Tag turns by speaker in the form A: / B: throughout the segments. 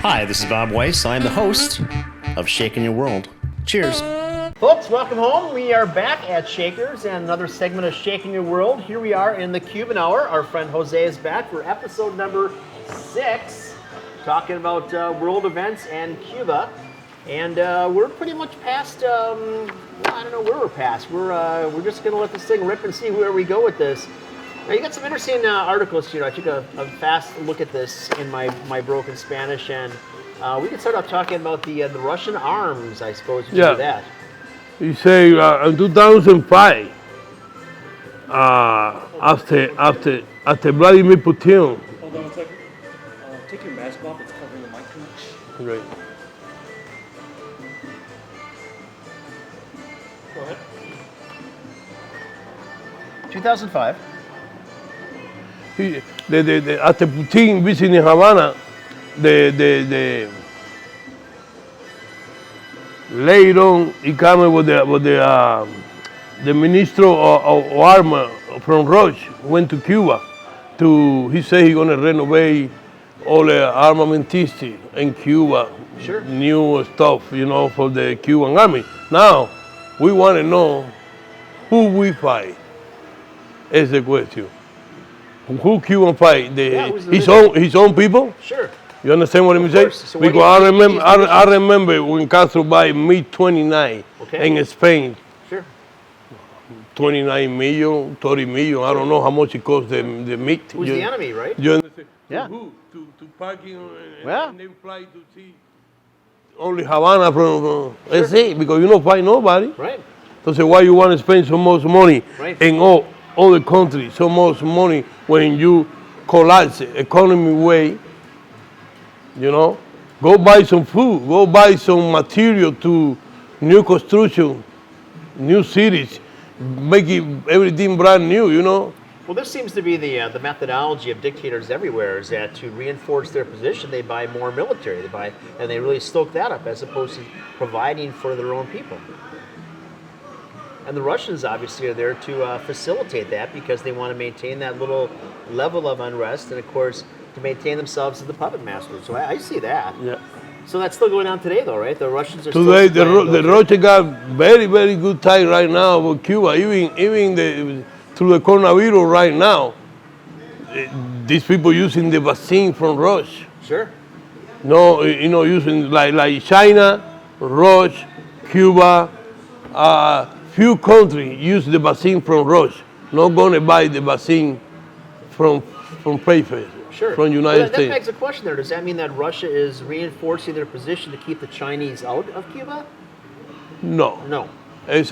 A: Hi, this is Bob Weiss. I'm the host of Shakin' Your World. Cheers.
B: Folks, welcome home. We are back at Shakers and another segment of Shakin' Your World. Here we are in the Cuban Hour. Our friend Jose is back for episode number 6, talking about world events and Cuba. And we're pretty much past, well, I don't know where we're past. We're just going to let this thing rip and see where we go with this. Now, you got some interesting articles here. I took a fast look at this in my broken Spanish, and we can start off talking about the Russian arms, I suppose. You do that.
C: You say in 2005, after Vladimir Putin.
D: Hold on a second. Take your mask off. It's covering the mic too much.
C: Right.
B: Go ahead. 2005.
C: After Putin visiting Havana, later on, he came with the Minister of Armor from Roche, went to Cuba. He said he's going to renovate all the armamentisti in Cuba.
B: Sure.
C: New stuff, for the Cuban army. Now, we want to know who we fight, is the question. Who Cuban fight? His own people?
B: Sure.
C: You understand what I'm saying?
B: So
C: because I remember when Castro buy MiG-29 in Spain.
B: Sure.
C: 29 million, 30 million. I don't know how much it cost the MiG.
B: Who's the enemy, right?
C: You understand?
B: Yeah.
C: To parking
B: Yeah.
C: and then fly to see only Havana from that's it, because you don't fight nobody.
B: Right.
C: So why you want to spend so much money in all the countries, so much money when you collapse economy way, Go buy some food, go buy some material to new construction, new cities, make everything brand new,
B: Well, this seems to be the methodology of dictators everywhere, is that to reinforce their position, they buy more military. And they really stoke that up as opposed to providing for their own people. And the Russians obviously are there to facilitate that because they want to maintain that little level of unrest and, of course, to maintain themselves as the puppet masters. So I see that.
C: Yeah.
B: So that's still going on today, though, right? The Russians are
C: today.
B: Still
C: The Russians got very, very good time right now with Cuba. Even through the coronavirus right now, these people using the vaccine from Russia.
B: Sure.
C: No, using like China, Russia, Cuba. Few countries use the vaccine from Russia. Not going to buy the vaccine from paper.
B: Sure.
C: From United States.
B: That begs a question there. Does that mean that Russia is reinforcing their position to keep the Chinese out of Cuba?
C: No.
B: No.
C: I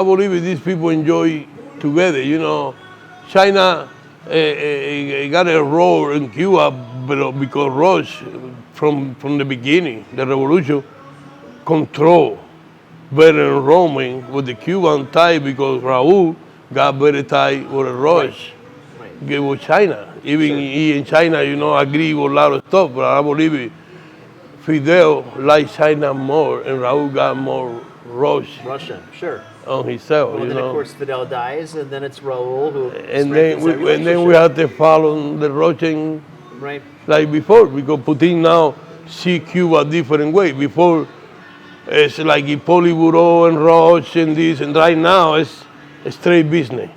C: believe these people enjoy together. China got a role in Cuba, but because Russia, from the beginning, the revolution, control better roaming with the Cuban tie because Raúl got better tie with Russia. Right. With China. Even he in China, agree with a lot of stuff, but I believe Fidel likes China more and Raúl got more
B: Russia, sure.
C: On himself,
B: Well, then of course Fidel dies, and then it's Raúl who.
C: And then we have to follow the Russian,
B: right?
C: Like before, because Putin now see Cuba a different way. Before, it's like Politburo and Russia and this, and right now it's straight business.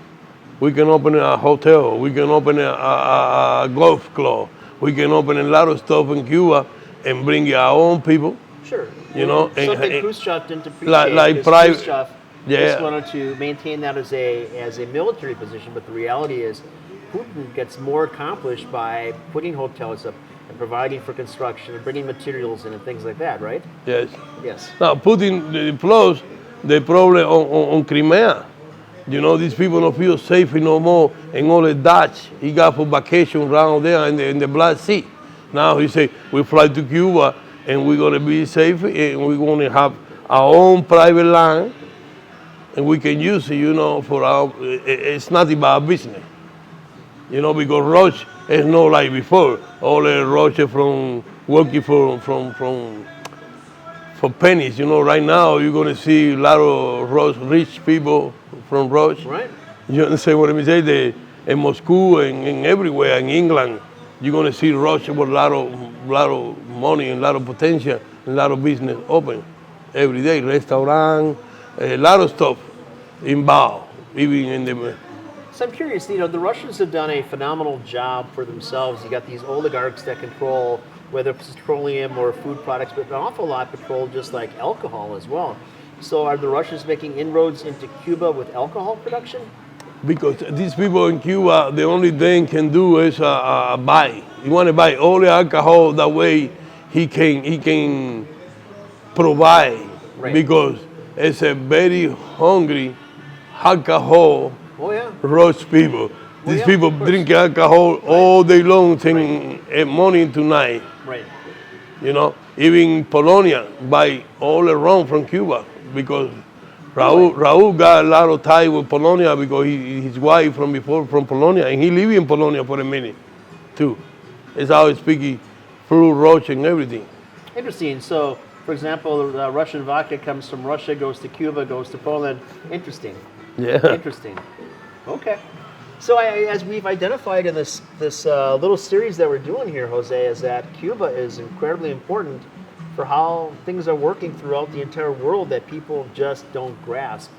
C: We can open a hotel, we can open a golf club, we can open a lot of stuff in Cuba and bring our own people.
B: Sure.
C: Something
B: Khrushchev didn't appreciate. Like private. Khrushchev just wanted to maintain that as a military position, but the reality is, Putin gets more accomplished by putting hotels up and providing for construction and bringing materials in and things like that, right?
C: Yes.
B: Yes.
C: Now, Putin plus the problem on Crimea. These people don't feel safe no more in all the Dutch he got for vacation around there in the Black Sea. Now he say, we fly to Cuba and we're going to be safe and we're going to have our own private land and we can use it, for our, it's not about business. Because Russia is not like before. All the Russia from working for pennies. Right now you're going to see a lot of rich people from Russia.
B: Right.
C: You understand what I'm saying? In Moscow and everywhere in England, you're gonna see Russia with a lot of money and a lot of potential, and a lot of business open every day, restaurant, a lot of stuff involved, even in the.
B: So I'm curious, you know, the Russians have done a phenomenal job for themselves. You got these oligarchs that control whether it's petroleum or food products, but an awful lot control just like alcohol as well. So are the Russians making inroads into Cuba with alcohol production?
C: Because these people in Cuba, the only thing can do is buy. You want to buy all the alcohol, that way he can provide.
B: Right.
C: Because it's a very hungry alcohol
B: Oh yeah.
C: rush people. These
B: yeah,
C: people
B: of course.
C: drink alcohol all day long, till morning to night.
B: Right.
C: You know, even Polonia buy all around from Cuba because Raul got a lot of ties with Polonia because his wife from before from Polonia, and he lived in Polonia for a minute too. It's how he speaks through Russian and everything.
B: Interesting. So, for example, the Russian vodka comes from Russia, goes to Cuba, goes to Poland. Interesting.
C: Yeah.
B: Interesting. Okay. So, as we've identified in this little series that we're doing here, Jose, is that Cuba is incredibly important for how things are working throughout the entire world that people just don't grasp.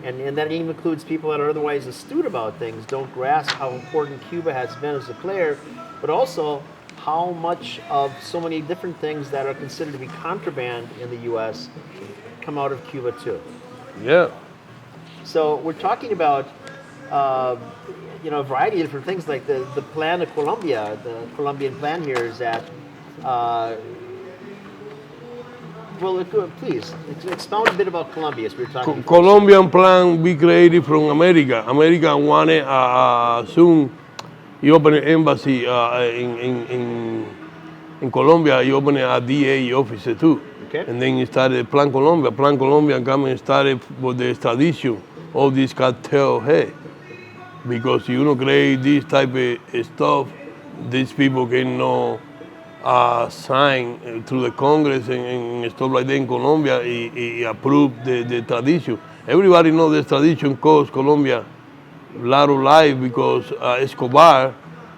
B: And that even includes people that are otherwise astute about things, don't grasp how important Cuba has been as a player, but also how much of so many different things that are considered to be contraband in the U.S. come out of Cuba too.
C: Yeah.
B: So we're talking about a variety of different things, like the plan of Colombia. The Colombian plan here is that, please expound a bit about Colombia as we were talking.
C: Colombian plan be created from America. America wanted soon he opened an embassy in Colombia. He opened a DA office too.
B: Okay.
C: And then he started Plan Colombia. Plan Colombia came and started with the extradition of this cartel head. Because you don't create this type of stuff, these people cannot sign through the Congress and stuff like that in Colombia, approve the tradition. Everybody knows the tradition cost Colombia a lot of life because Escobar,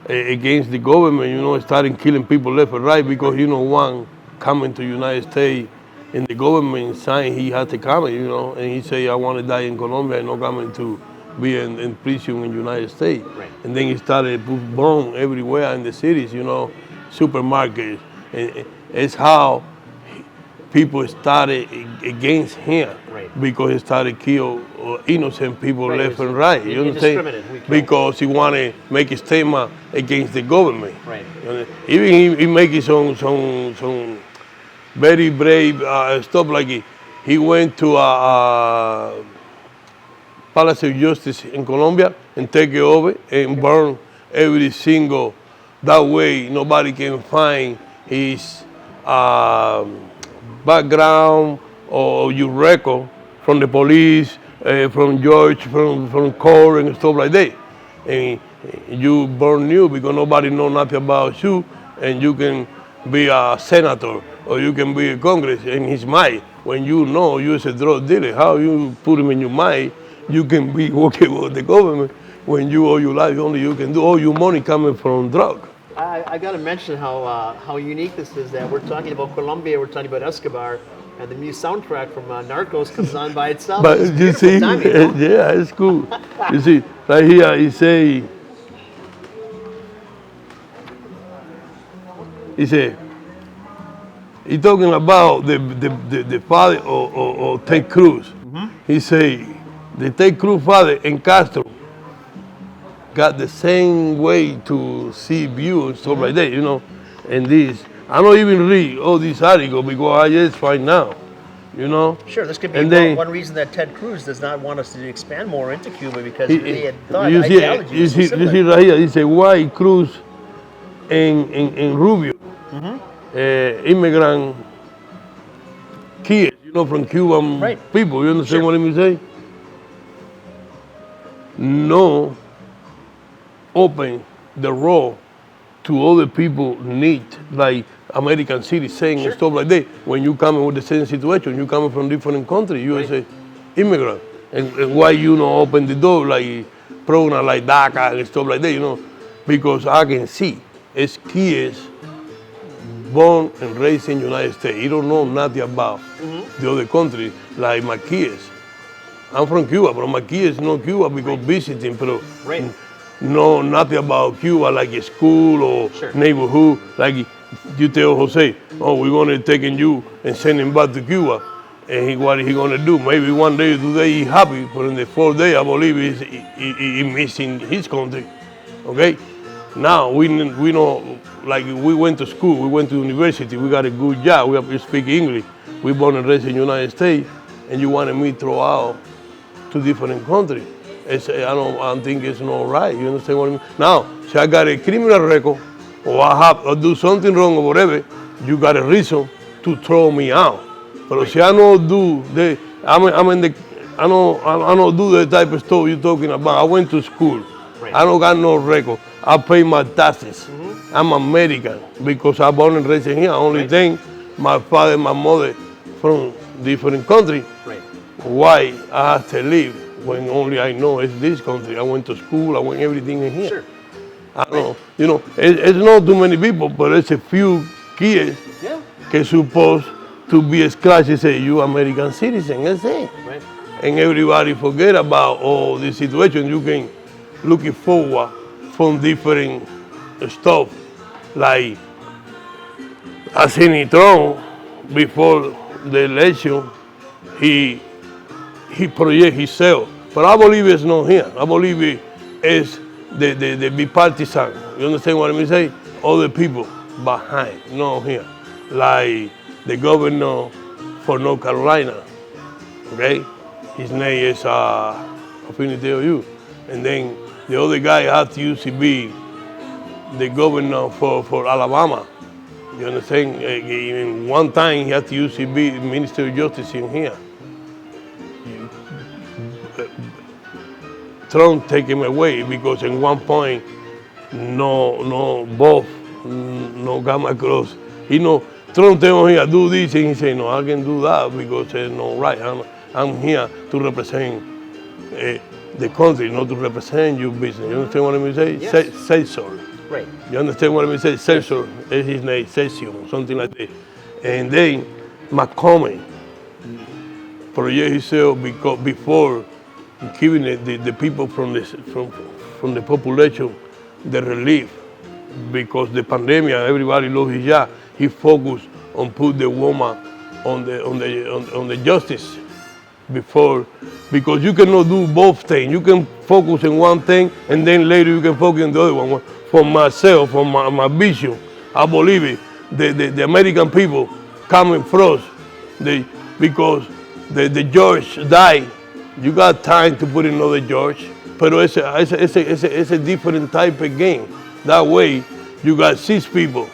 C: against the government, started killing people left and right because, one coming to the United States and the government signed he had to come, and he say, I want to die in Colombia and not coming to be in prison in the United States.
B: Right.
C: And then he started put bomb everywhere in the cities, supermarkets. And it's how people started against him.
B: Right.
C: Because he started kill innocent people
B: Right.
C: left and right. You understand? Because he wanted to make a statement against the government.
B: Right.
C: Even he making some very brave stuff, like he went to Palace of Justice in Colombia and take it over and burn every single. That way, nobody can find his background or your record from the police, from George, from court and stuff like that. And you burn you because nobody know nothing about you, and you can be a senator or you can be a Congress in his mind. When you know you're a drug dealer, how you put him in your mind, you can be working with the government when you all your life only you can do all your money coming from drug.
B: I got to mention how unique this is, that we're talking about Colombia, we're talking about Escobar, and the new soundtrack from Narcos comes on by itself.
C: But
B: It's
C: you see,
B: timing, huh?
C: yeah, it's cool. You see, right here he say, he talking about the father of Ted Cruz. Mm-hmm. He say, the Ted Cruz father and Castro got the same way to see view and stuff like that, and this. I don't even read all these articles because I just find out,
B: Sure, this could be one reason that Ted Cruz does not want us to expand more into Cuba, because he had thought ideology was so similar.
C: You see right here, he say, why Cruz and Rubio, immigrant kids, from Cuban people, you understand what I'm saying? No open the road to other people need, like American citizens and stuff like that. When you come with the same situation, you coming from different countries, you say immigrant. And why you not open the door like program like DACA and stuff like that, because I can see is kids born and raised in the United States. He don't know nothing about the other country, like my kids. I'm from Cuba, but my kids know Cuba because visiting, but know nothing about Cuba, like a school or neighborhood. Like you tell Jose, oh, we're going to take you and send him back to Cuba. And what is he going to do? Maybe one day, today he's happy, but in the fourth day, I believe he's missing his country. Okay? Now, we know, like we went to school, we went to university, we got a good job, we speak English. We born and raised in the United States, and you wanted me to throw out to different countries. I don't think it's not right. You understand what I mean? Now, if I got a criminal record, or I have or do something wrong or whatever, you got a reason to throw me out. But if I don't do I don't do the type of stuff you're talking about. I went to school. I don't got no record. I pay my taxes. I'm American because I born and raised here. Only thing, my father and my mother from different country. Why I have to leave when only I know it's this country. I went to school. I went everything in here. I don't know. You know, it's not too many people, but it's a few kids que supposed to be scratched and say, you American citizen, that's it. And everybody forget about all the situation. You can look forward from different stuff. Like I seen Trump before the election, he project himself. But I believe it's not here. I believe it's the bipartisan. You understand what I mean? Say other people behind, not here. Like the governor for North Carolina, okay? His name is I finna tell you. And then the other guy had to used to be the governor for Alabama. You understand? In one time he had to used to be Minister of Justice in here. Trump take him away because at one point both come across. Trump tell him here do this and he say no, I can do that because it's not right. I'm here to represent the country, not to represent your business. You understand what I mean? Say censor.
B: Right.
C: You understand what I mean? Say censor is his name, session, something like that. And then McCormick project himself because before giving the people from the population the relief because the pandemic, everybody lost his job. He focused on put the woman on the justice before, because you cannot do both things. You can focus on one thing and then later you can focus on the other one. For myself, for my vision, I believe it. The American people coming first, because the judge died. You got time to put another judge, but it's a different type of game. That way, you got 6 people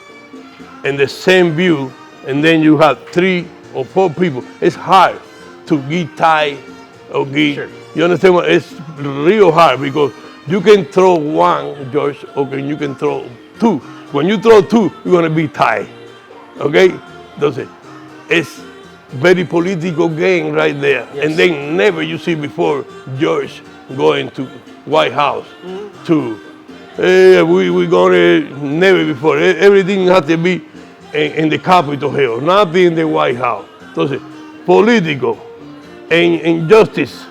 C: in the same view, and then you have 3 or 4 people. It's hard to get tied or get. Sure. You understand what? It's real hard because you can throw one judge, okay, you can throw 2. When you throw 2, you're gonna be tied. Okay? Entonces, it's very political game right there. Yes. And then never you see before George going to White House to we're gonna never before. Everything has to be in the Capitol Hill, not in the White House. Entonces, political and justice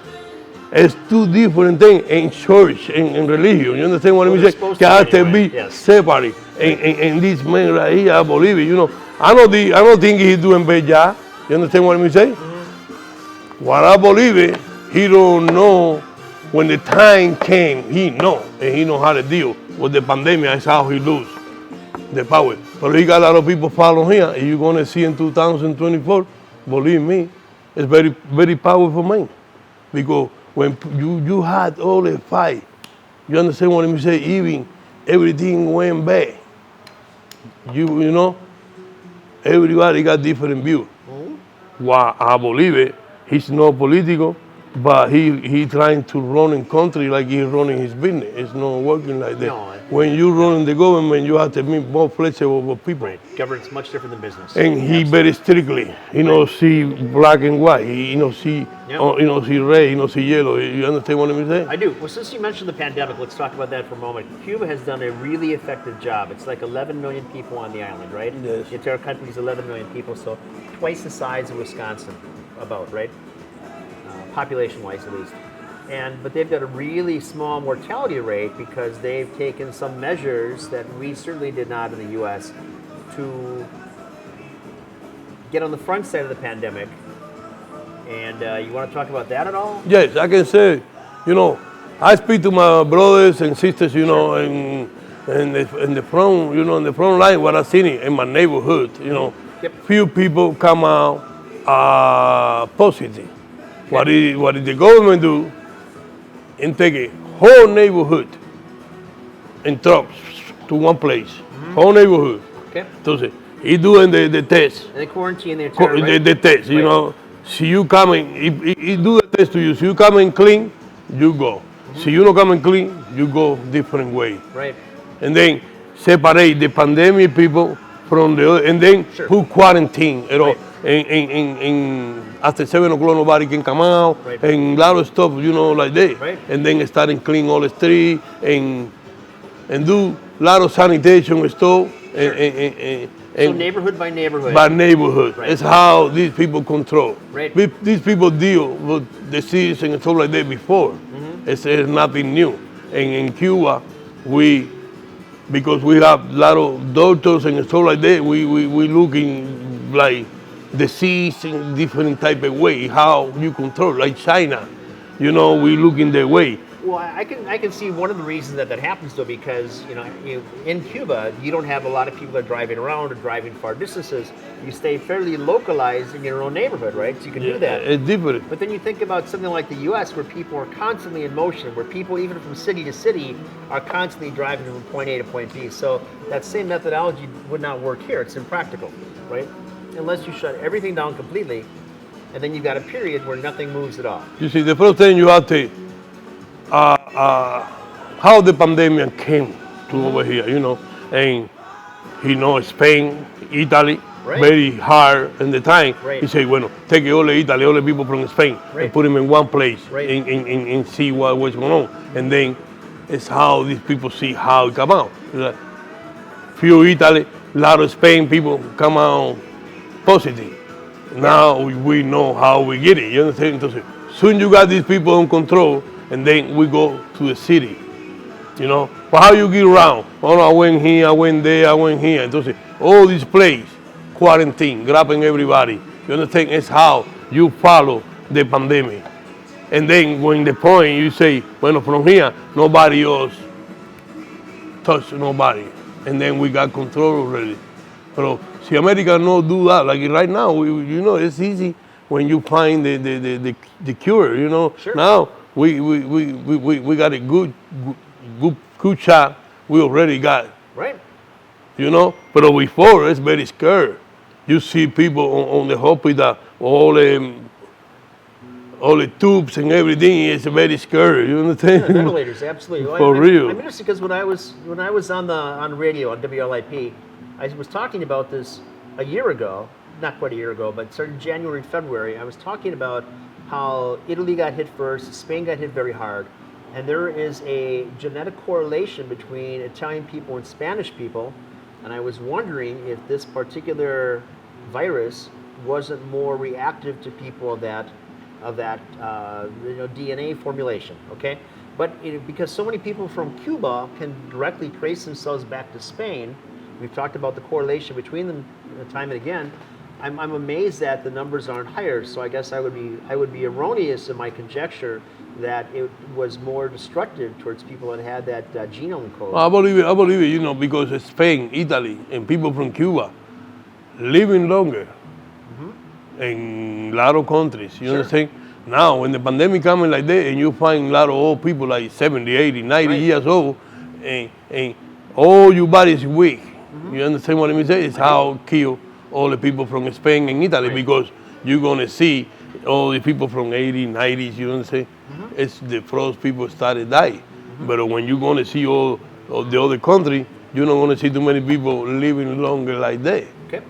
C: is 2 different things in church and religion. You understand what I mean? It has to be separate. And this man right here, I believe it. You know, I don't think he's doing bad job. You understand what I mean? Say? What I believe it, he don't know when the time came. He know, and he know how to deal with the pandemic. That's how he lose the power. But he got a lot of people following here, and you're gonna see in 2024. Believe me, it's very, very powerful man, because when you had all the fight, you understand what I mean? Say, even everything went bad. You know, everybody got different view. Well, I believe it. He's not political, but he trying to run in country like he's running his business. It's not working like that.
B: No,
C: When you run the government, you have to be more flexible with people.
B: Right. Government's much different than business.
C: And he very strictly, see black and white. He, see,
B: Yep.
C: See red. See yellow. You understand what I'm saying?
B: I do. Well, since you mentioned the pandemic, let's talk about that for a moment. Cuba has done a really effective job. It's like 11 million people on the island, right?
C: Yes.
B: The entire country is 11 million people, so twice the size of Wisconsin, about, right? Population-wise, at least. But they've got a really small mortality rate because they've taken some measures that we certainly did not in the U.S. to get on the front side of the pandemic. And you want to talk about that at all?
C: Yes, I can say, I speak to my brothers and sisters, in the front, in the front line, what I seen in my neighborhood,
B: Yep.
C: few people come out positive. What did the government do? And take a whole neighborhood and trucks to one place, whole neighborhood.
B: Okay.
C: Entonces, he doing the test.
B: And they quarantine the entire, right?
C: The test, See you coming, he do the test to you. See you coming clean, you go. See you not coming clean, you go different way.
B: Right.
C: And then separate the pandemic people from the other, and then
B: Sure.
C: who quarantine,
B: Right.
C: And after 7 o'clock nobody can come out,
B: Right.
C: and a lot of stuff, like that.
B: Right.
C: And then starting clean all the street and do a lot of sanitation stuff.
B: So neighborhood by neighborhood.
C: By neighborhood.
B: Right.
C: It's how these people control.
B: Right.
C: These people deal with disease and stuff like that before. It's nothing new. And in Cuba, because we have a lot of doctors and stuff like that, we looking like disease in different type of way, how you control, like China. We looking that way.
B: Well, I can see one of the reasons that happens though, because in Cuba you don't have a lot of people that are driving around or driving far distances. You stay fairly localized in your own neighborhood, right? So you can do that.
C: It's different.
B: But then you think about something like the U.S., where people are constantly in motion, where people even from city to city are constantly driving from point A to point B. So that same methodology would not work here. It's impractical, right? Unless you shut everything down completely, and then you've got a period where nothing moves at all.
C: You see, the first thing you have to how the pandemic came to over here, and Spain, Italy,
B: Right.
C: very hard in the time.
B: Right.
C: He said, take all the Italy, all the people from Spain,
B: Right.
C: and put them in one place
B: Right.
C: and see what's going on. And then it's how these people see how it come out. Like, few Italy, a lot of Spain people come out positive. Now we know how we get it. You understand? Entonces, soon you got these people in control, and then we go to the city. But how you get around? Oh, no, I went here, I went there, I went here. Entonces, all these places, quarantine, grabbing everybody. You understand? It's how you follow the pandemic. And then when the point you say, bueno, from here, nobody else touch nobody. And then we got control already. But see, America no do that. Like right now, it's easy when you find the cure.
B: Sure.
C: Now we got a good shot. We already got.
B: Right.
C: But before it's very scary. You see people on the hospital, all the tubes and everything. It's very scary. You understand?
B: Yeah, ventilators, absolutely. Well,
C: For real.
B: I'm interested because when I was on radio on WLIP, I was talking about this a year ago, not quite a year ago, but starting January, February. I was talking about how Italy got hit first, Spain got hit very hard, and there is a genetic correlation between Italian people and Spanish people. And I was wondering if this particular virus wasn't more reactive to people of that DNA formulation. Okay, but because so many people from Cuba can directly trace themselves back to Spain, we've talked about the correlation between them time and again. I'm amazed that the numbers aren't higher. So I guess I would be erroneous in my conjecture that it was more destructive towards people that had that genome code.
C: I believe it, because Spain, Italy, and people from Cuba living longer in a lot of countries. You understand? Now, when the pandemic coming like that, and you find a lot of old people like 70, 80, 90
B: Right.
C: years old, and all your body is weak. You understand what I mean? It's how kill all the people from Spain and Italy,
B: Right.
C: because you're going to see all the people from 80s, 90s, you know what I'm saying? It's the first people started dying. But when you're going to see all of the other country, you're not going to see too many people living longer like that.
B: Okay.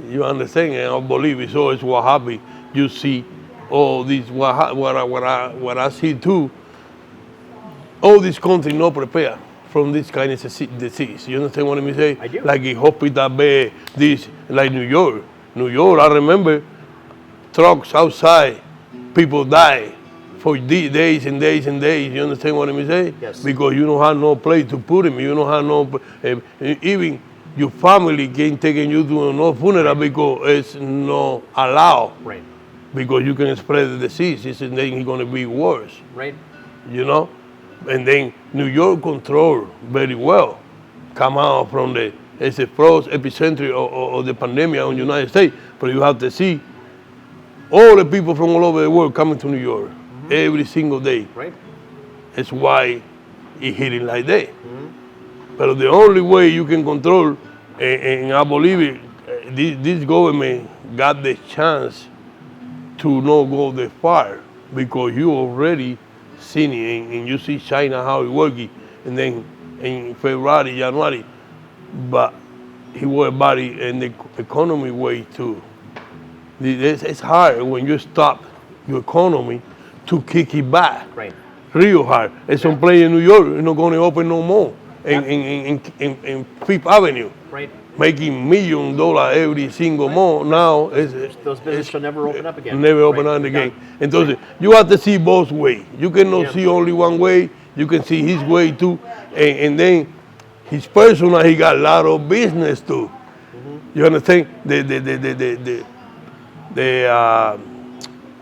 C: You understand? And I believe it's always what happened. You see all these, what I see too, all these countries not prepared from this kind of disease. You understand what I mean? Say?
B: I do.
C: Like in hospital bed, this, like New York. New York, I remember trucks outside, people die for days and days and days. You understand what I mean? Say?
B: Yes.
C: Because you don't have no place to put him. You don't have no, even your family can't take you to no funeral because it's not allowed.
B: Right.
C: Because you can spread the disease. And then it's going to be worse.
B: Right.
C: You know? And then New York control very well. Come out from it's the first epicenter of the pandemic in the United States. But you have to see all the people from all over the world coming to New York every single day.
B: Right.
C: That's why it's hitting like that. But the only way you can control, and I believe it, this government got the chance to not go that far because you already seen it, and you see China how it working, and then in February, January, but he worried about it in the economy way too. It's hard when you stop your economy to kick it back.
B: Right.
C: Real hard. It's some place in New York, you're not going to open no more in Fifth Avenue.
B: Right.
C: Making $1 million every single month. Now
B: Those businesses shall never open up again.
C: Never open up again. Entonces, you have to see both ways. You cannot see only one way. You can see his way too. And then his personal, he got a lot of business too. You understand? The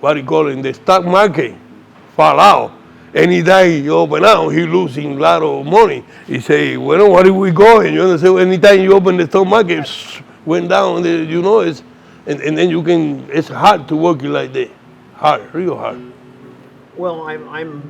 C: what do you call it? The stock market fall out. Any day you open out, he losing a lot of money. He say, well, where are we going? You understand? Anytime you open the stock market, went down. You know, and then you can. It's hard to work it like that. Hard, real hard.
B: Well, I'm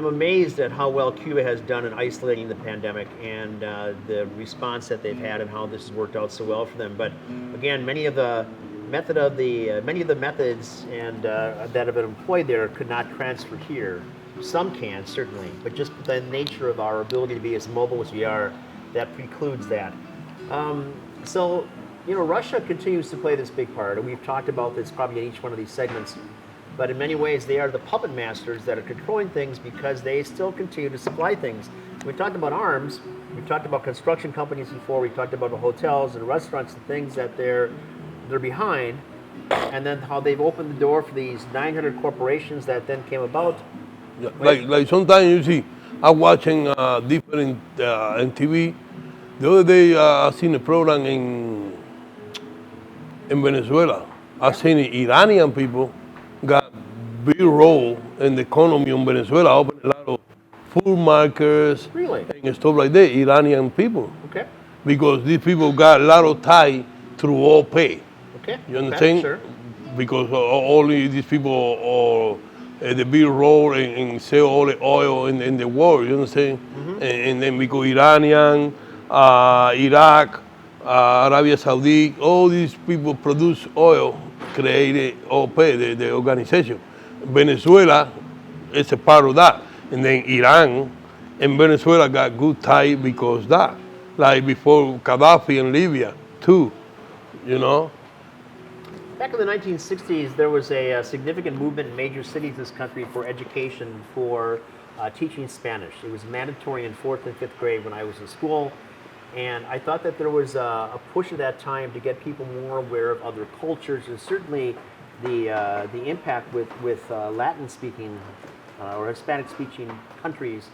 B: amazed at how well Cuba has done in isolating the pandemic and the response that they've had and how this has worked out so well for them. But again, many of the methods and that have been employed there could not transfer here. Some can certainly, but just the nature of our ability to be as mobile as we are, that precludes that. So, you know, Russia continues to play this big part, and we've talked about this probably in each one of these segments. But in many ways, they are the puppet masters that are controlling things because they still continue to supply things. We talked about arms. We talked about construction companies before. We talked about the hotels and restaurants and things that they're behind, and then how they've opened the door for these 900 corporations that then came about.
C: Yeah, like sometimes you see, I'm watching different in TV. The other day I seen a program in Venezuela. I seen Iranian people got big role in the economy in Venezuela, opened a lot of food markets and stuff like that. Iranian people, because these people got a lot of tie through all pay. You understand?
B: Sure.
C: Because only these people are the big role and sell all the oil in the world. You understand? And then because Iranian, Iraq, Arabia Saudi, all these people produce oil, created OPEC, the organization. Venezuela is a part of that. And then Iran and Venezuela got good tie because that. Like before Gaddafi in Libya too, you know.
B: Back in the 1960s, there was a significant movement in major cities in this country for education, for teaching Spanish. It was mandatory in 4th and 5th grade when I was in school. And I thought that there was a push at that time to get people more aware of other cultures, and certainly the impact with Latin-speaking or Hispanic-speaking countries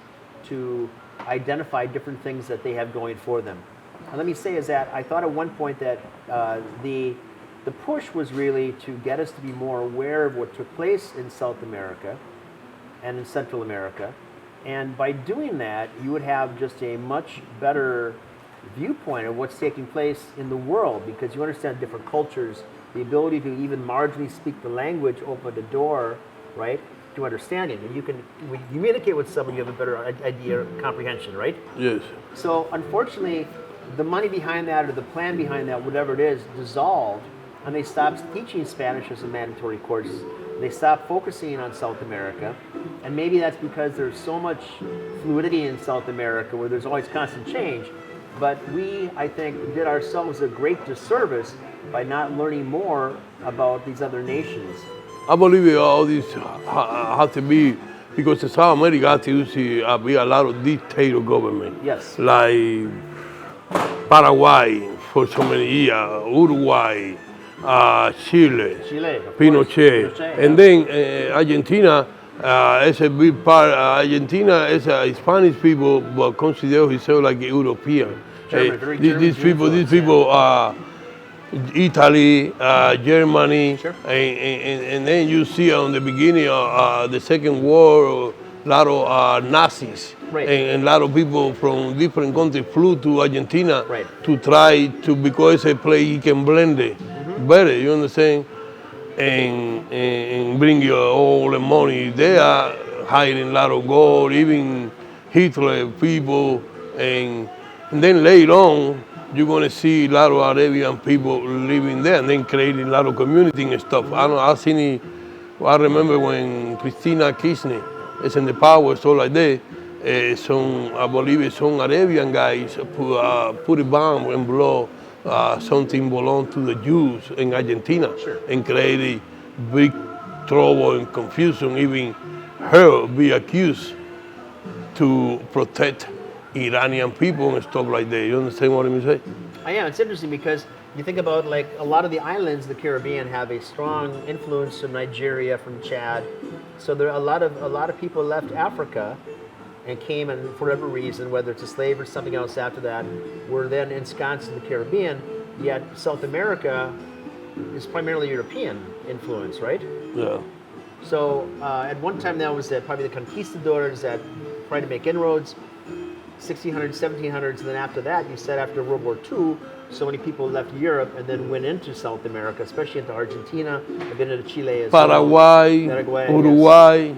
B: to identify different things that they have going for them. And let me say is that I thought at one point that the push was really to get us to be more aware of what took place in South America and in Central America. And by doing that, you would have just a much better viewpoint of what's taking place in the world, because you understand different cultures. The ability to even marginally speak the language opened a door, right, to understanding. And you can, when you communicate with someone, you have a better idea, comprehension, right?
C: Yes.
B: So unfortunately, the money behind that or the plan behind that, whatever it is, dissolved and they stopped teaching Spanish as a mandatory course. They stopped focusing on South America, and maybe that's because there's so much fluidity in South America where there's always constant change. But we, I think, did ourselves a great disservice by not learning more about these other nations.
C: I believe all this have to be because in South America has to be a lot of dictator government.
B: Yes.
C: Like Paraguay for so many years, Uruguay, Chile,
B: Chile, of
C: Pinochet.
B: course. Pinochet,
C: And then Argentina is a big part. Argentina is a Spanish people, but consider himself like a European.
B: German, very
C: These
B: German
C: people are Italy, Germany,
B: Sure.
C: and then you see on the beginning of the Second War, a lot of Nazis,
B: Right.
C: and a lot of people from different countries flew to Argentina
B: Right.
C: to try to, because they play, you can blend it better, you understand, and bring you all the money. They are hiding a lot of gold, even Hitler people, and then later on, you're gonna see a lot of Arabian people living there and then creating a lot of community and stuff. I remember when Christina Kirchner is in the power, so like that, I believe some Arabian guys put a bomb and blow something belong to the Jews in Argentina.
B: Sure.
C: And created big trouble and confusion, even her be accused to protect Iranian people and stuff like that. You understand what I'm saying?
B: I am. It's interesting because you think about like a lot of the islands of the Caribbean have a strong influence from Nigeria, from Chad. So there are a lot of people left Africa and came, and for whatever reason, whether it's a slave or something else after that, were then ensconced in the Caribbean. Yet South America is primarily European influence, right?
C: Yeah.
B: So at one time that was probably the conquistadors that tried to make inroads. 1600s, 1700s, and then after that, you said after World War II, so many people left Europe and then went into South America, especially into Argentina, and then into Chile as
C: Paraguay,
B: Paraguay,
C: Uruguay,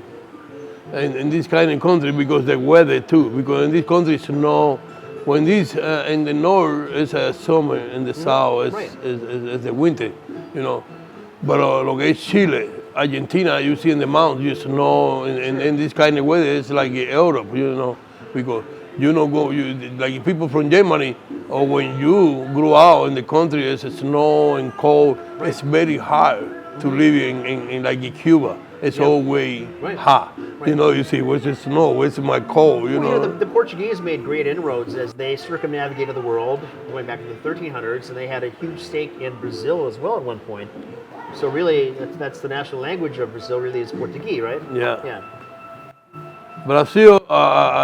C: and this kind of country because the weather too. Because in these countries, snow. When this in the north it's summer, in the south
B: right.
C: is the winter, you know. But lo que es Chile, Argentina, you see in the mountains, you snow, and this kind of weather is like Europe, you know, because you know, like people from Germany, or when you grew out in the country, it's snow and cold. Right. It's very hard to live in like Cuba. It's always hot. Right. You know, you see, where's the snow? Where's my cold? You know,
B: the Portuguese made great inroads as they circumnavigated the world, going back to the 1300s, and they had a huge stake in Brazil as well at one point. So really, that's the national language of Brazil. Really, is Portuguese, right?
C: Yeah.
B: Yeah.
C: Brazil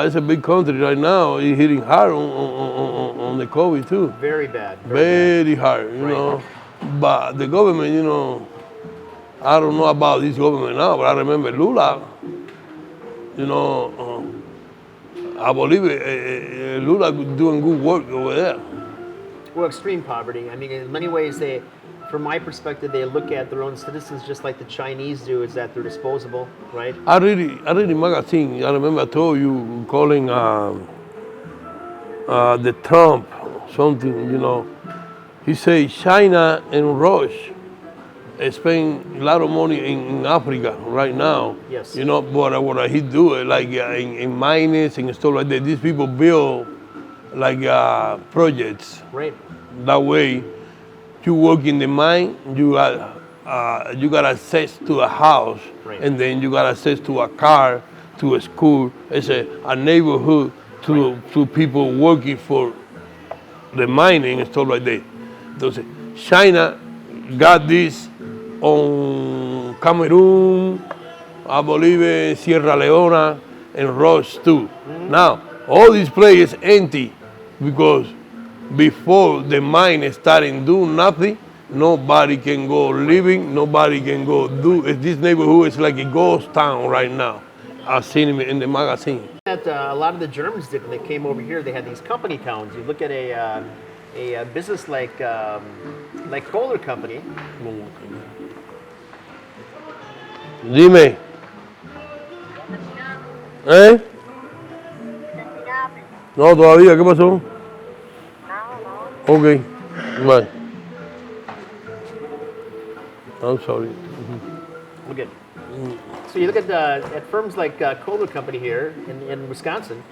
C: is a big country right now. It's hitting hard on the COVID too.
B: Very bad.
C: Very hard, you know. But the government, you know, I don't know about this government now, but I remember Lula. You know, I believe Lula doing good work over there.
B: Well, extreme poverty. I mean, in many ways, from my perspective, they look at their own citizens just like the Chinese do, is that they're disposable, right?
C: I read a magazine. I remember I told you calling the Trump something, you know. He said China and Russia spend a lot of money in Africa right now.
B: Yes.
C: You know, but what he do, like in mines and stuff like that, these people build like projects.
B: Right.
C: That way, you work in the mine, you got access to a house,
B: right.
C: And then you got access to a car, to a school. It's a neighborhood to people working for the mining and stuff like that. Entonces, China got this on Cameroon, I believe Sierra Leone, and Ross too. Mm-hmm. Now, all these places empty because before the mine starting do nothing, nobody can go living, nobody can go do. This neighborhood is like a ghost town right now. I've seen it in the magazine.
B: That a lot of the Germans did when they came over here. They had these company towns. You look at a business like Kohler Company.
C: Dime. ¿Eh? No, todavía. ¿Qué pasó? Ok. Bye. I'm sorry.
B: We're good. So you look at firms like Colombian Company here in Wisconsin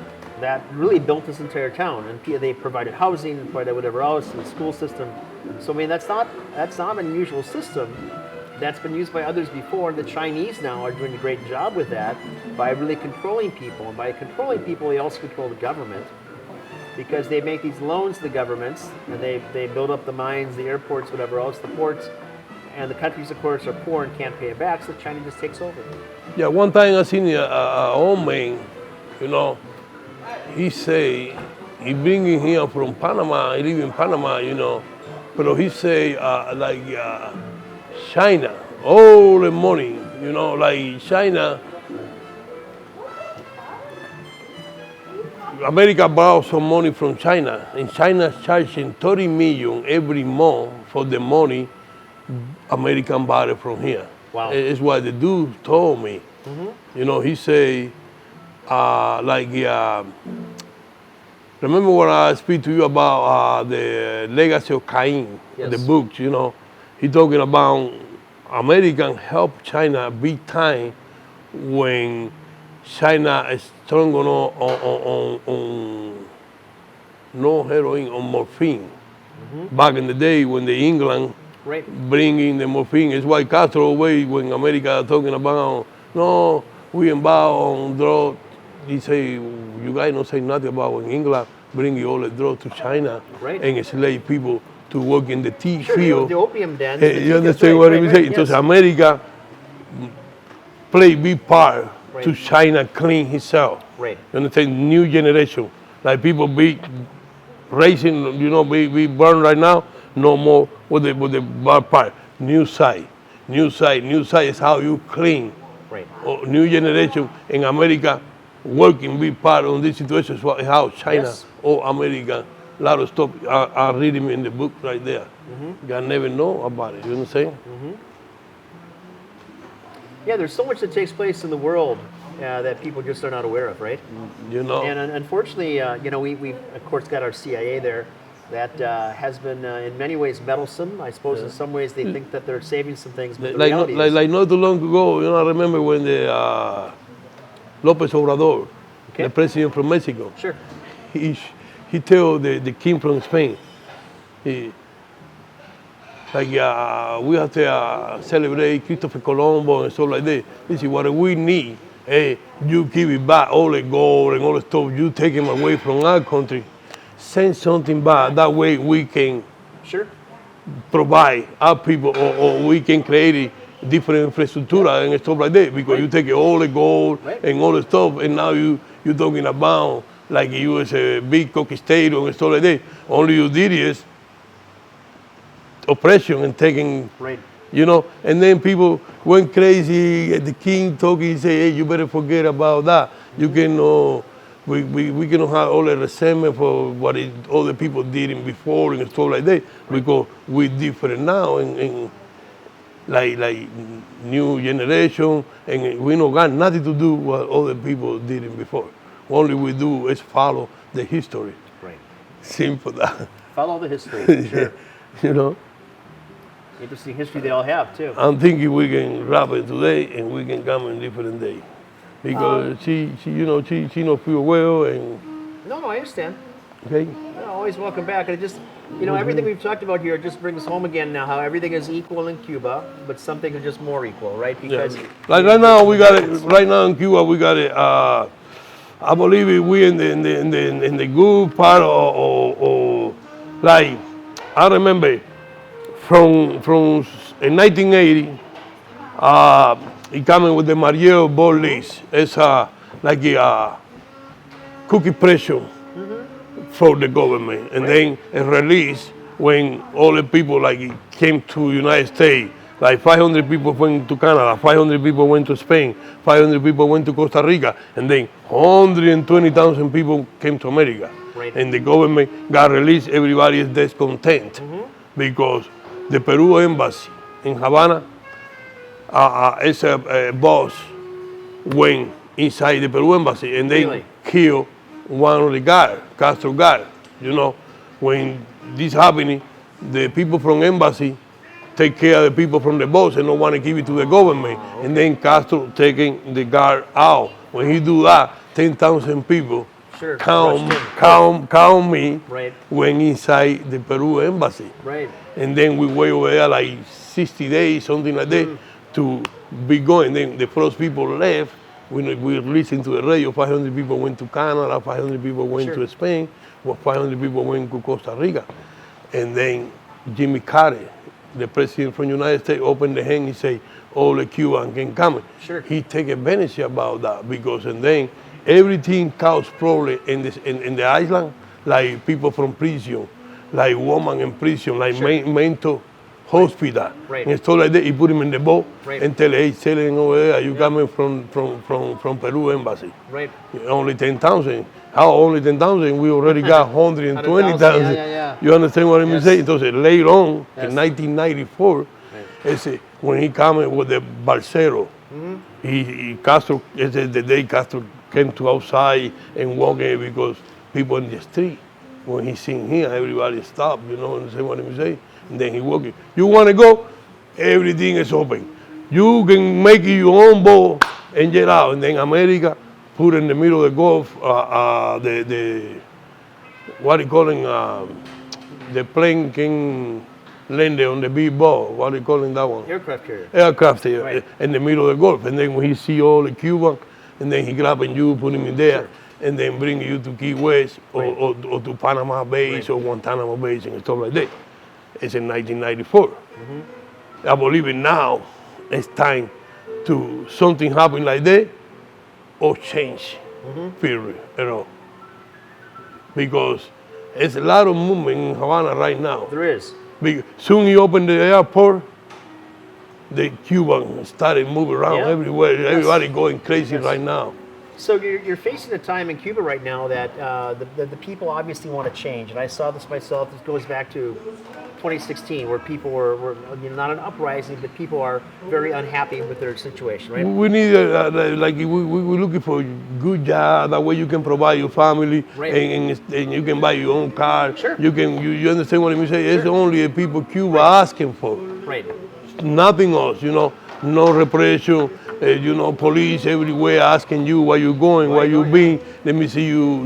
B: that really built this entire town, and they provided housing, provided whatever else, and the school system. So I mean, that's not an unusual system. That's been used by others before. The Chinese now are doing a great job with that by really controlling people, and by controlling people, they also control the government because they make these loans to the governments, and they build up the mines, the airports, whatever else, the ports. And the countries, of course, are poor and can't pay it back, so China just takes over.
C: Yeah, one time I seen a old man, you know, he say, he bringing here from Panama, he live in Panama, you know, but he say, China, all the money, you know, like China, America borrows some money from China, and China's charging 30 million every month for the money American borrow from here.
B: Wow.
C: It's what the dude told me. You know, he say, remember when I speak to you about the legacy of Cain,
B: Yes.
C: the books, you know, he talking about American help China big time when China is strong on no heroin, on morphine. Back in the day when the England
B: Right.
C: bringing the morphine, it's why Castro away when America talking about, no, we embark on drugs. He say, you guys don't say nothing about when England bringing all the drugs to China
B: Right.
C: and enslave people to work in the tea
B: Sure,
C: field.
B: the opium den.
C: You understand what I'm saying? Entonces America play big part to
B: Right.
C: China clean himself.
B: Right.
C: You understand? New generation, like people be raising, you know, be born right now, no more with the bad part. New side is how you clean.
B: Right.
C: New generation in America working big part on this situation is how China
B: Yes.
C: or America, a lot of stuff are reading in the book right there. You never know about it, you know what I'm saying?
B: Yeah, there's so much that takes place in the world that people just are not aware of, right?
C: You know.
B: And unfortunately, you know, we of course got our CIA there. That has been in many ways meddlesome. I suppose in some ways they think that they're saving some things, but the reality is,
C: Like not too long ago, you know, I remember when the Lopez Obrador,
B: Okay.
C: the president from Mexico,
B: sure,
C: he tell the king from Spain, we have to celebrate Christopher Colombo and stuff like that. He said, what we need, hey, you give it back, all the gold and all the stuff, you take them away from our country. Send something back. That way we can
B: sure,
C: provide our people, or we can create a different infrastructure and stuff like that. Because you take all the gold and all the stuff, and now you're talking about like you was a big conquistador and stuff like that. Only you did is oppression and taking,
B: right,
C: you know. And then people went crazy. The king talking, he say, hey, you better forget about that. You can. We cannot have all the resentment for what all the people did before and stuff like that, because we're different now and like new generation, and we don't got nothing to do what other people did before. Only we do is follow the history.
B: right.
C: Simple that.
B: Follow the history, sure.
C: You know,
B: Interesting history they all have too.
C: I'm thinking we can wrap it today and we can come in different day. Because she don't feel well, and
B: No, I understand.
C: okay.
B: No, always welcome back. And it just, you know, everything we've talked about here just brings home again now how everything is equal in Cuba, but some things are just more equal, right? Because
C: Like right now we got it. Right now in Cuba we got it. I believe we in the good part, or like I remember from in 1980. He coming with the myriad board list. It's like a cookie pressure for the government, and then a release when all the people like came to United States. Like 500 people went to Canada, 500 people went to Spain, 500 people went to Costa Rica, and then 120,000 people came to America.
B: Right.
C: And the government got released. Everybody is discontent because the Peru embassy in Havana. It's a boss went inside the Peru embassy and they
B: Really?
C: killed one of the guards, Castro guard. You know, when this happening, the people from embassy take care of the people from the boats and don't want to give it to the government. And then Castro taking the guard out. When he do that, 10,000 people
B: Sure.
C: count me
B: Right.
C: when inside the Peru embassy.
B: Right.
C: And then we wait over there like 60 days, something like that, to be going. Then the first people left. We listened to the radio. 500 people went to Canada, 500 people went to Spain, 500 people went to Costa Rica. And then Jimmy Carter, the president from the United States, opened the hand and say, all the Cubans can come.
B: Sure.
C: He take advantage about that because, and then everything caused problem in the island, like people from prison, like women in prison, like mental hospital,
B: Right.
C: and stuff like that. He put him in the boat
B: Right.
C: and tell, hey, selling over there, you coming from Peru embassy.
B: Right.
C: Only 10,000. How only 10,000? We already got 120,000.
B: Yeah.
C: You understand what I'm
B: Yes.
C: saying? Entonces, later on,
B: Yes.
C: in 1994, when he came with the Barcero, Castro, the day Castro came to outside and walking because people in the street, when he seen him, everybody stopped, you know, understand what I'm saying? And then he walking. You want to go? Everything is open. You can make your own boat and get out. And then America put in the middle of the Gulf the what do you call it? The plane can land on the big boat. What do you call it, that one?
B: Aircraft carrier.
C: Aircraft here,
B: Right.
C: in the middle of the Gulf. And then when he see all the Cuban, and then he grabbing you, put him in there, and then bring you to Key West or to Panama Base or Guantanamo Base and stuff like that. It's in 1994. I believe it now, it's time to something happen like that or change, period, you know. Because there's a lot of movement in Havana right now.
B: There is.
C: Soon you open the airport, the Cubans started moving around everywhere.
B: Yes.
C: Everybody going crazy right now.
B: So you're facing a time in Cuba right now that the people obviously want to change, and I saw this myself. This goes back to 2016, where people were not an uprising, but people are very unhappy with their situation, right?
C: We need, we're looking for a good job, that way you can provide your family,
B: Right.
C: and you can buy your own car.
B: Sure.
C: You understand what I'm saying? It's
B: Sure.
C: only the people Cuba asking for.
B: Right.
C: Nothing else, you know, no repression, you know, police everywhere asking you where you going, where you been, let me see your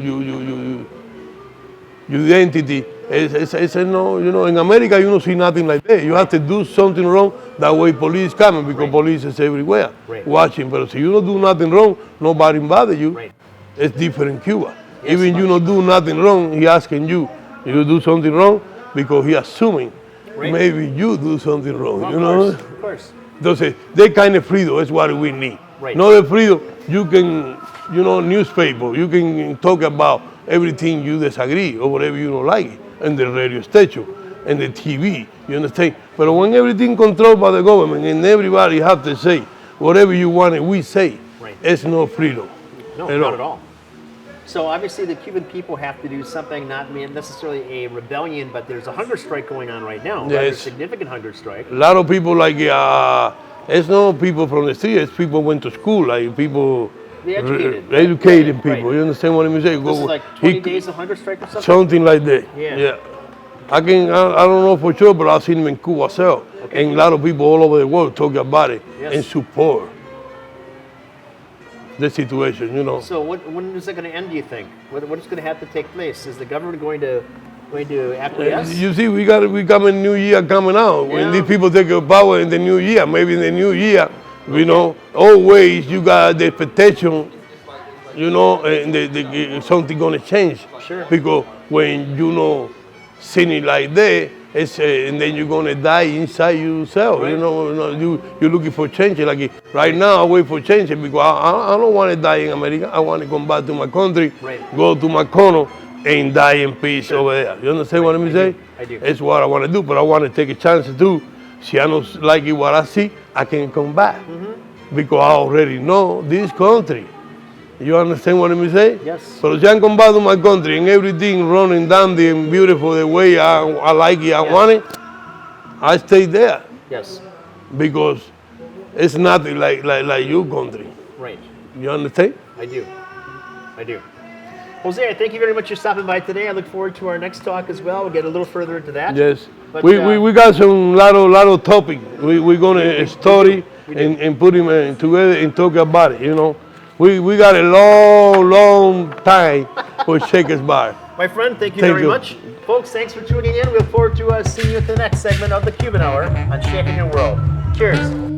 C: identity. It's no, you know, in America you don't see nothing like that. You have to do something wrong, that way police coming, because police is everywhere watching. But if you don't do nothing wrong, nobody bother you.
B: Right.
C: It's different in Cuba.
B: Yes,
C: Even you don't do nothing wrong, he asking you do something wrong, because he assuming maybe you do something wrong, you know?
B: Of course.
C: Entonces, that kind of freedom is what we need.
B: Right.
C: Not the freedom, you can, you know, newspaper, you can talk about everything you disagree or whatever you don't like, and the radio station, and the TV, you understand? But when everything controlled by the government and everybody have to say whatever you want and we say, it's no freedom.
B: No, not at all. So obviously the Cuban people have to do something, not necessarily a rebellion, but there's a hunger strike going on right now, rather
C: Yes.
B: significant hunger strike.
C: A lot of people like, it's not people from the street, it's people who went to school, like people,
B: The educated.
C: educated
B: Right.
C: people, you understand what I'm saying?
B: This is like 20 days of hunger strike or something?
C: Something like that.
B: Yeah.
C: I don't know for sure, but I've seen them in Cuba myself. And a lot of people all over the world talk about it and support the situation, you know.
B: So when is it going to end, do you think? What is going to have to take place? Is the government going to acquiesce?
C: You see, we coming New Year coming out. When these people take power in the New Year, maybe in the New Year, you know, always you got the expectation, you know, and something gonna change.
B: Sure.
C: Because when you know, seeing it like that, it's, and then you're gonna die inside yourself.
B: Right.
C: You know, you're looking for change. Like right now, I wait for change because I don't want to die in America. I want to come back to my country, go to my corner, and die in peace over there. You understand what I'm saying?
B: I do.
C: It's what I want to do, but I want to take a chance to. Si I don't like it what I see, I can come back because I already know this country. You understand what I'm saying?
B: Yes.
C: But if I come back to my country and everything running dandy and beautiful the way I like it, I want it, I stay there.
B: Yes.
C: Because it's nothing like your country.
B: Right.
C: You understand?
B: I do. Jose, thank you very much for stopping by today. I look forward to our next talk as well. We'll get a little further into that.
C: Yes.
B: But,
C: We got some lot of topic. We're gonna study and put them together and talk about it. You know, we got a long time for Shaker's Bar.
B: my friend, thank you
C: Thank
B: very
C: you.
B: much. Folks, thanks for tuning in. We look forward to seeing you at the next segment of the Cuban Hour on Shaking Your World. Cheers.